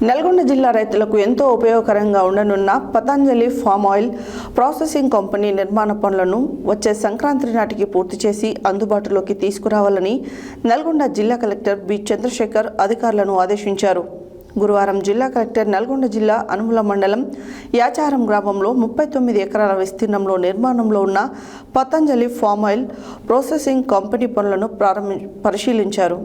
నల్గొండ జిల్లా రైతులకు ఎంతో ఉపయోగకరంగా ఉండనున్న Patanjali palm oil processing company నిర్మాణ పనులను వచ్చే సంక్రాంతి నాటికి పూర్తి చేసి అందుబాటులోకి తీసుకురావాలని నల్గొండ జిల్లా కలెక్టర్ బి చంద్రశేఖర్ అధికారులను ఆదేశించారు. గురువారం జిల్లా కలెక్టర్ నల్గొండ జిల్లా అనుముల మండలం యాచారం గ్రామంలో 39 ఎకరాల విస్తీర్ణంలో నిర్మాణంలో ఉన్న Patanjali palm oil processing company పనులను పరిశీలించారు.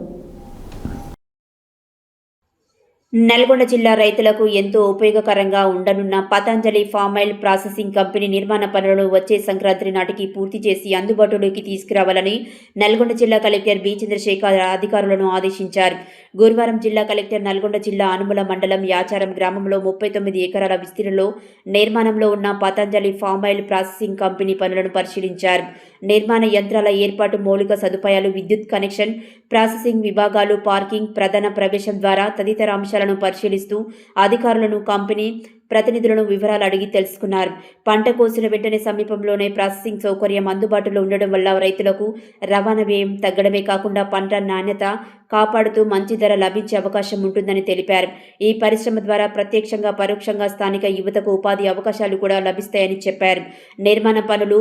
నల్గొండ జిల్లా రైతులకు ఎంతో ఉపయోగకరంగా ఉండనున్న Patanjali palm oil processing company నిర్మాణ పనులను వచ్చే సంక్రాంతి నాటికి పూర్తి చేసి అందుబాటులోకి తీసుకురావాలని నల్గొండ జిల్లా కలెక్టర్ బి చంద్రశేఖర్ అధికారులను ఆదేశించారు. గురువారం జిల్లా కలెక్టర్ నల్గొండ జిల్లా అనుముల మండలం యాచారం గ్రామంలో 39 ఎకరాల విస్తీర్ణంలో నిర్మాణంలో ఉన్న Patanjali palm oil processing company పనులను పరిశీలించారు. నిర్మాణ యంత్రాల ఏర్పాటు, మౌలిక సదుపాయాలు, విద్యుత్ కనెక్షన్, ప్రాసెసింగ్ విభాగాలు, పార్కింగ్, ప్రధాన ప్రవేశం ద్వారా తదితర అంశాలను పరిశీలిస్తూ అధికారులను, కంపెనీ ప్రతినిధులను వివరాలు అడిగి తెలుసుకున్నారు. పంట కోసిన వెంటనే సమీపంలోనే ప్రాసెసింగ్ సౌకర్యం అందుబాటులో ఉండడం వల్ల రైతులకు రవాణా వ్యయం తగ్గడమే కాకుండా పంట నాణ్యత కాపాడుతూ మంచి ధర లభించే అవకాశం ఉంటుందని తెలిపారు. ఈ పరిశ్రమ ద్వారా ప్రత్యక్షంగా, పరోక్షంగా స్థానిక యువతకు ఉపాధి అవకాశాలు కూడా లభిస్తాయని చెప్పారు. నిర్మాణ పనులు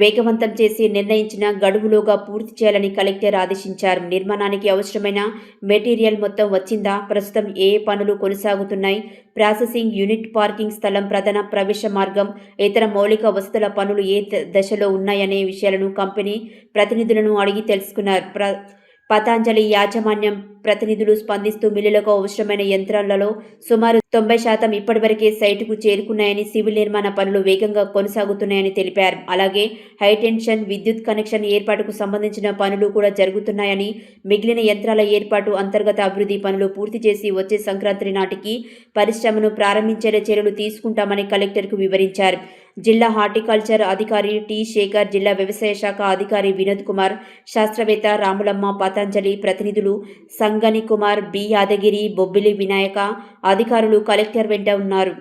వేగవంతం చేసి నిర్ణయించిన గడువులోగా పూర్తి చేయాలని కలెక్టర్ ఆదేశించారు. నిర్మాణానికి అవసరమైన మెటీరియల్ మొత్తం వచ్చిందా, ప్రస్తుతం ఏ పనులు కొనసాగుతున్నాయి, ప్రాసెసింగ్ యూనిట్, పార్కింగ్ స్థలం, ప్రధాన ప్రవేశ మార్గం, ఇతర మౌలిక వసతుల పనులు ఏ దశలో ఉన్నాయనే విషయాలను కంపెనీ ప్రతినిధులను అడిగి తెలుసుకున్నారు. పతంజలి యాజమాన్యం ప్రతినిధులు స్పందిస్తూ మిల్లులకు అవసరమైన యంత్రాలలో సుమారు 90% ఇప్పటివరకే సైటుకు చేరుకున్నాయని, సివిల్ నిర్మాణ పనులు వేగంగా కొనసాగుతున్నాయని తెలిపారు. అలాగే హైటెన్షన్ విద్యుత్ కనెక్షన్ ఏర్పాటుకు సంబంధించిన పనులు కూడా జరుగుతున్నాయని, మిగిలిన యంత్రాల ఏర్పాటు, అంతర్గత అభివృద్ధి పనులు పూర్తి చేసి వచ్చే సంక్రాంతి నాటికి పరిశ్రమను ప్రారంభించేలా చర్యలు తీసుకుంటామని కలెక్టర్కు వివరించారు. జిల్లా హార్టికల్చర్ అధికారి టి శేఖర్, జిల్లా వ్యవసాయ శాఖ అధికారి వినోద్ కుమార్, శాస్త్రవేత్త రాములమ్మ, పతంజలి ప్రతినిధులు సంగని కుమార్, బి యాదగిరి, బొబ్బిలి వినాయక అధికారులు కలెక్టర్ వెంట ఉన్నారు.